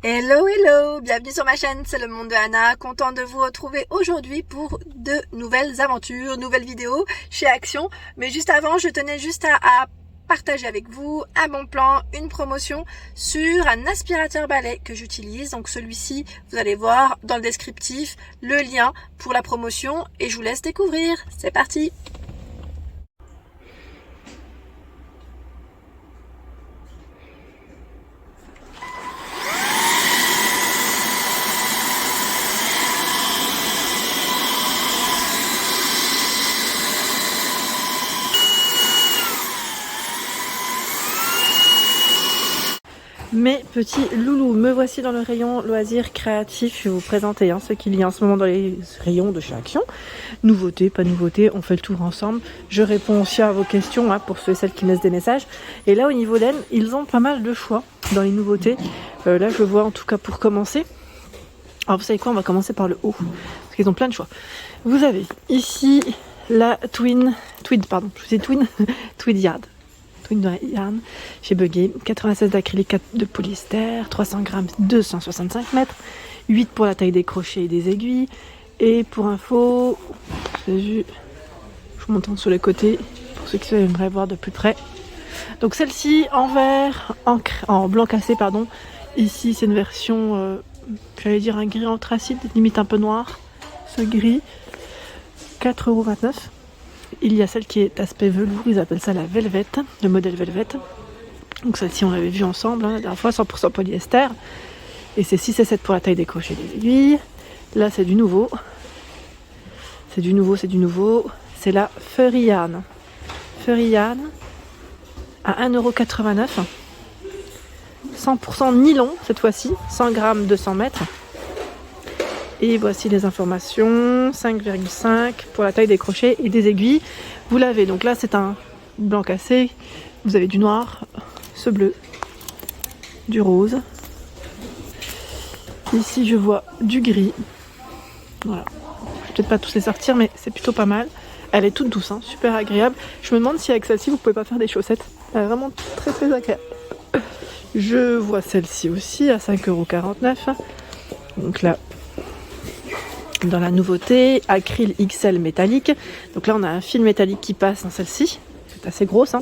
Hello, hello, bienvenue sur ma chaîne, c'est le monde de Anna, contente de vous retrouver aujourd'hui pour de nouvelles aventures, nouvelles vidéos chez Action. Mais juste avant, je tenais juste à partager avec vous un bon plan, une promotion sur un aspirateur balai que j'utilise. Donc celui-ci, vous allez voir dans le descriptif le lien pour la promotion et je vous laisse découvrir. C'est parti! Mes petits loulous, me voici dans le rayon loisirs créatifs. Je vais vous présenter ce qu'il y a en ce moment dans les rayons de chez Action. Nouveautés, pas nouveautés, on fait le tour ensemble. Je réponds aussi à vos questions pour ceux et celles qui me laissent des messages. Et là au niveau d'elle, ils ont pas mal de choix dans les nouveautés. Là je vois en tout cas pour commencer. Alors vous savez quoi, on va commencer par le haut, parce qu'ils ont plein de choix. Vous avez ici la Tweed Yard. Yarn chez Buggy, 96 d'acrylique, 4 de polyester, 300 grammes, 265 mètres, 8 pour la taille des crochets et des aiguilles. Et pour info, je vous montre sur les côtés pour ceux qui aimeraient voir de plus près. Donc celle-ci en vert, en blanc cassé pardon. Ici c'est une version, j'allais dire un gris anthracite, limite un peu noir. Ce gris, 4,29 €. Il y a celle qui est aspect velours, ils appellent ça la Velvet, le modèle Velvet. Donc celle-ci on l'avait vue ensemble la dernière fois, 100% polyester. Et c'est 6 et 7 pour la taille des crochets et des aiguilles. Là c'est du nouveau. C'est du nouveau. C'est la Furry Yarn. Furry Yarn à 1,89 €. 100% nylon cette fois-ci, 100 grammes, 200 mètres. Et voici les informations, 5,5 pour la taille des crochets et des aiguilles. Vous l'avez, donc là c'est un blanc cassé, vous avez du noir, ce bleu, du rose. Ici je vois du gris. Voilà, je vais peut-être pas tous les sortir mais c'est plutôt pas mal. Elle est toute douce, super agréable. Je me demande si avec celle-ci vous pouvez pas faire des chaussettes. Elle est vraiment très très agréable. Je vois celle-ci aussi à 5,49 €. Donc là, dans la nouveauté, acryl XL métallique. Donc là on a un fil métallique qui passe dans celle-ci. C'est assez grosse.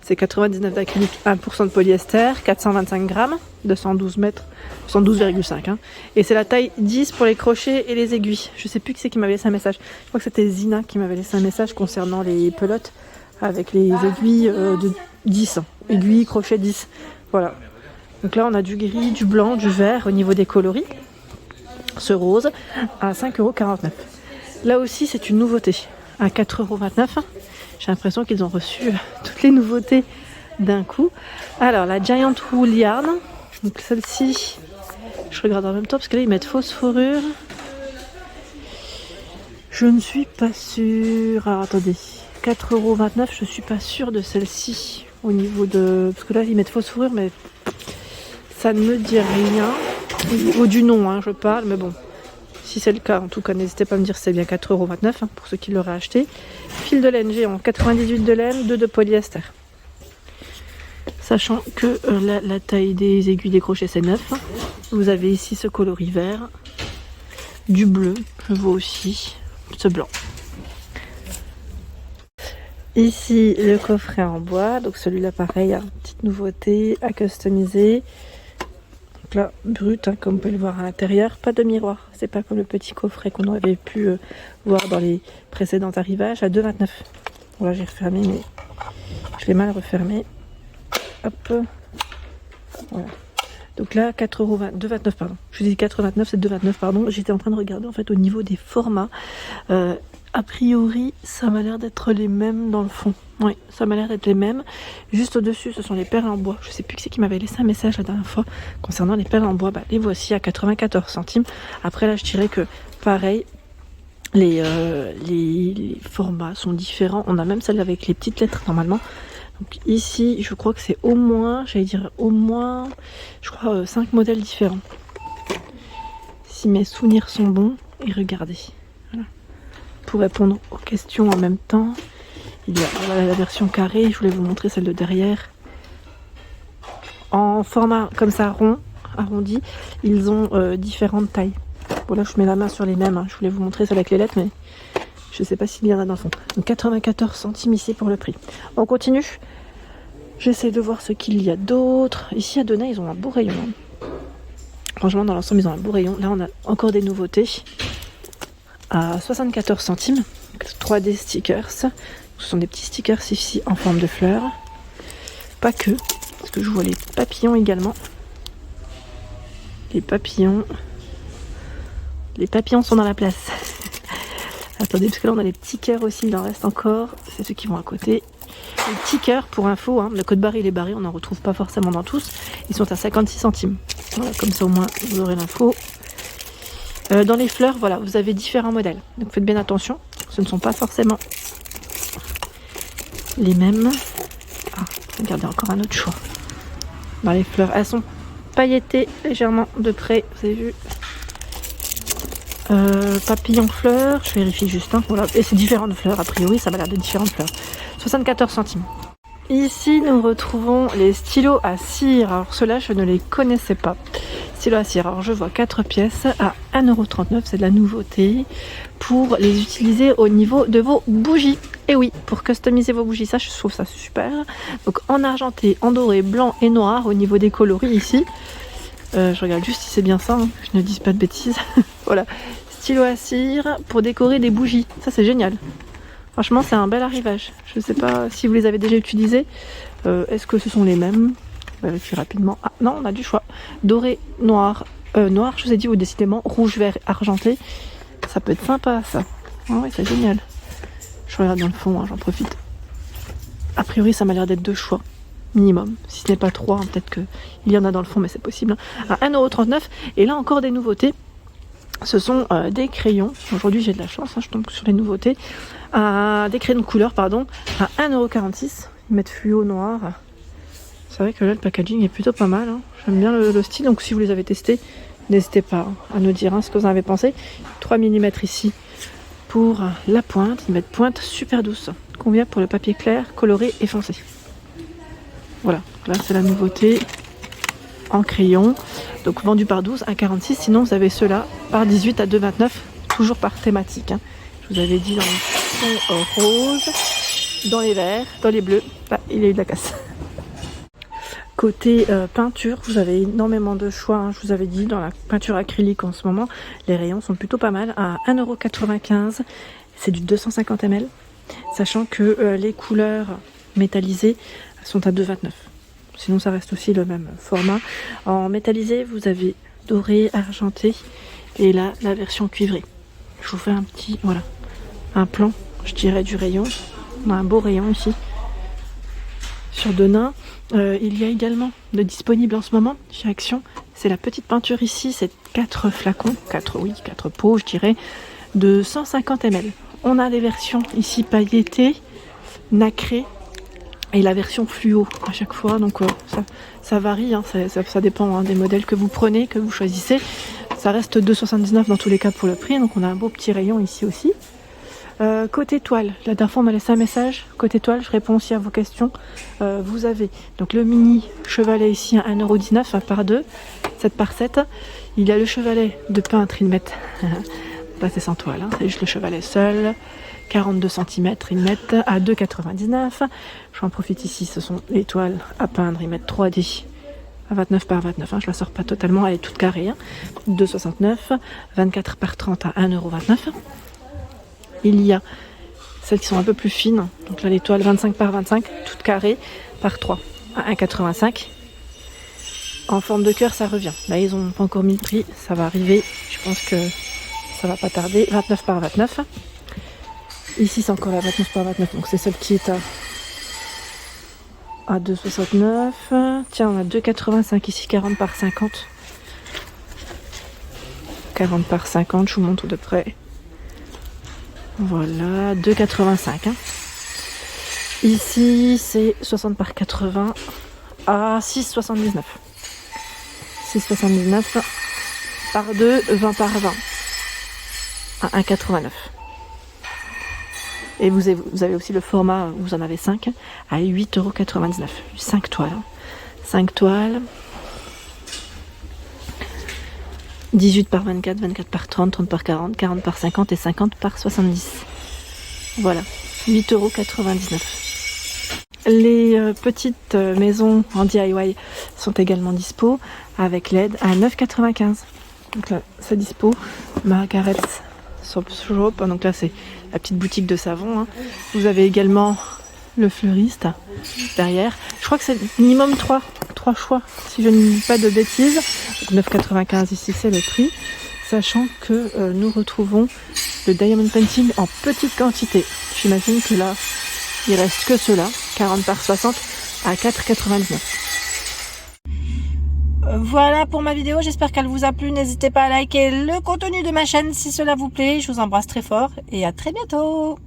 C'est 99 d'acrylique, 1% de polyester, 425 grammes, 212 mètres, 112,5 Et c'est la taille 10 pour les crochets et les aiguilles. Je sais plus qui c'est qui m'avait laissé un message. Je crois que c'était Zina qui m'avait laissé un message concernant les pelotes avec les aiguilles de 10. Aiguilles, crochets 10. Voilà. Donc là on a du gris, du blanc, du vert au niveau des coloris. Ce rose à 5,49 €. Là aussi c'est une nouveauté à 4,29 €. J'ai l'impression qu'ils ont reçu toutes les nouveautés d'un coup. Alors la Giant Wool Yarn, donc celle-ci je regarde en même temps parce que là ils mettent fausse fourrure. Je ne suis pas sûre. Alors attendez, 4,29 €, je suis pas sûre de celle-ci au niveau de, parce que là ils mettent fausse fourrure mais ça ne me dit rien. Au niveau du nom, je parle, mais bon, si c'est le cas, en tout cas, n'hésitez pas à me dire si c'est bien 4,29 € pour ceux qui l'auraient acheté. Fil de laine géant, 98 de laine, 2 de polyester. Sachant que la taille des aiguilles des crochets c'est 9. Vous avez ici ce coloris vert, du bleu, je vois aussi ce blanc. Ici le coffret en bois, donc celui-là pareil, petite nouveauté à customiser. Là, brut, comme vous pouvez le voir à l'intérieur, pas de miroir, c'est pas comme le petit coffret qu'on avait pu voir dans les précédents arrivages à 2,29 €. Voilà, j'ai refermé mais je l'ai mal refermé. Hop, voilà. Donc là 2,29 €, pardon. Je vous dis 4,29 €, c'est 2,29 €, pardon. J'étais en train de regarder en fait au niveau des formats. A priori, ça m'a l'air d'être les mêmes dans le fond. Oui, ça m'a l'air d'être les mêmes. Juste au-dessus, ce sont les perles en bois. Je sais plus qui c'est qui m'avait laissé un message la dernière fois concernant les perles en bois. Les voici à 94 centimes. Après là, je dirais que pareil, les formats sont différents. On a même celle avec les petites lettres normalement. Donc ici, je crois que c'est au moins, je crois 5 modèles différents. Si mes souvenirs sont bons, et regardez. Voilà. Pour répondre aux questions en même temps, il y a la version carrée, je voulais vous montrer celle de derrière. En format comme ça rond, arrondis. Ils ont différentes tailles. Bon là je mets la main sur les mêmes, hein. Je voulais vous montrer ça avec les lettres mais je sais pas s'il y en a dans le fond. Donc 94 centimes ici pour le prix. On continue. J'essaie de voir ce qu'il y a d'autre. Ici à Denain ils ont un beau rayon. Franchement dans l'ensemble ils ont un beau rayon. Là on a encore des nouveautés. À 74 centimes. 3D stickers. Ce sont des petits stickers ici en forme de fleurs. Pas que. Parce que je vois les papillons également. Les papillons. Les papillons sont dans la place. Attendez, parce que là on a les petits cœurs aussi, il en reste encore. C'est ceux qui vont à côté. Les petits cœurs, pour info, hein, le code barre il est barré, on n'en retrouve pas forcément dans tous. Ils sont à 56 centimes. Voilà, comme ça au moins vous aurez l'info. Dans les fleurs, voilà, vous avez différents modèles. Donc faites bien attention, ce ne sont pas forcément les mêmes. Ah, regardez encore un autre choix. Dans les fleurs, elles sont paillettées légèrement de près, vous avez vu. Papillon fleurs, je vérifie juste, hein, voilà. Et c'est différentes fleurs, a priori ça m'a l'air de différentes fleurs. 74 centimes. Ici nous retrouvons les stylos à cire. Alors ceux-là je ne les connaissais pas. Stylos à cire, alors je vois 4 pièces à 1,39 €, c'est de la nouveauté. Pour les utiliser au niveau de vos bougies. Et oui, pour customiser vos bougies, ça je trouve ça super. Donc en argenté, en doré, blanc et noir au niveau des coloris ici. Je regarde juste si c'est bien ça, hein, que je ne dise pas de bêtises. Voilà, stylo à cire pour décorer des bougies. Ça c'est génial. Franchement c'est un bel arrivage. Je ne sais pas si vous les avez déjà utilisés. Est-ce que ce sont les mêmes? Je vérifie rapidement. Ah non, on a du choix. Doré, noir, noir je vous ai dit, ou décidément rouge, vert, argenté. Ça peut être sympa ça. Ah ouais, c'est génial. Je regarde dans le fond, hein, j'en profite. A priori ça m'a l'air d'être 2 choix. Minimum, si ce n'est pas 3, hein, peut-être qu'il y en a dans le fond, mais c'est possible. Hein. À 1,39 €. Et là encore des nouveautés. Ce sont des crayons. Aujourd'hui j'ai de la chance, hein, je tombe sur les nouveautés. Des crayons de couleur, pardon, à 1,46 €. Ils mettent fluo noir. C'est vrai que là le packaging est plutôt pas mal. Hein. J'aime bien le style, donc si vous les avez testés, n'hésitez pas à nous dire, hein, ce que vous en avez pensé. 3 mm ici pour la pointe. Ils mettent pointe super douce. Combien pour le papier clair, coloré et foncé? Voilà, là c'est la nouveauté en crayon. Donc vendu par 12 à 46. Sinon vous avez ceux-là par 18 à 2,29. Toujours par thématique. Hein. Je vous avais dit dans les tons roses, dans les verts, dans les bleus. Ah, il y a eu de la casse. Côté peinture, vous avez énormément de choix. Hein. Je vous avais dit dans la peinture acrylique en ce moment, les rayons sont plutôt pas mal. À 1,95 €. C'est du 250 ml. Sachant que les couleurs métallisées sont à 2,29 €. Sinon ça reste aussi le même format. En métallisé vous avez doré, argenté et là la version cuivrée. Je vous fais un petit, voilà, un plan je dirais du rayon. On a un beau rayon ici sur Denain. Il y a également de disponible en ce moment chez Action, c'est la petite peinture ici, c'est 4 flacons, 4 pots je dirais, de 150 ml. On a les versions ici pailletées, nacrées, et la version fluo à chaque fois, donc ça varie, hein, ça dépend, hein, des modèles que vous prenez, que vous choisissez. Ça reste 2,79 € dans tous les cas pour le prix, donc on a un beau petit rayon ici aussi. Côté toile, la dernière fois on m'a laissé un message. Côté toile, je réponds aussi à vos questions. Vous avez donc le mini chevalet ici à 1,19 € par 2, 7 par 7. Il y a le chevalet de peintre, ils mettent, là c'est sans toile, hein, c'est juste le chevalet seul. 42 cm, ils mettent à 2,99 €. J'en profite ici, ce sont les toiles à peindre, ils mettent 3D à 29 par 29, hein, je la sors pas totalement, elle est toute carrée, hein. 2,69 €, 24 par 30 à 1,29 €. Il y a celles qui sont un peu plus fines, donc là les toiles 25 par 25, toutes carrées, par 3 à 1,85 €. En forme de cœur, ça revient. Là ils ont pas encore mis le prix, ça va arriver, je pense que ça va pas tarder. 29 par 29. Ici c'est encore la 29 par 29, donc c'est celle qui est à 2,69. Tiens, on a 2,85 ici, 40 par 50. 40 par 50, je vous montre de près. Voilà, 2,85. Hein. Ici c'est 60 par 80 à 6,79. 6,79 par 2, 20 par 20 à 1,89. Et vous avez aussi le format, vous en avez 5, à 8,99 €. 5 toiles. 5 toiles. 18 par 24, 24 par 30, 30 par 40, 40 par 50 et 50 par 70. Voilà, 8,99 €. Les petites maisons en DIY sont également dispo avec LED à 9,95 €. Donc là, c'est dispo. Margaret's Soap Shop, donc là c'est la petite boutique de savon. Hein. Vous avez également le fleuriste derrière. Je crois que c'est minimum 3 choix, si je ne dis pas de bêtises. 9,95 € ici, c'est le prix. Sachant que nous retrouvons le diamond painting en petite quantité. J'imagine que là, il reste que ceux-là, 40 par 60 à 4,99 €. Voilà pour ma vidéo, j'espère qu'elle vous a plu. N'hésitez pas à liker le contenu de ma chaîne si cela vous plaît. Je vous embrasse très fort et à très bientôt.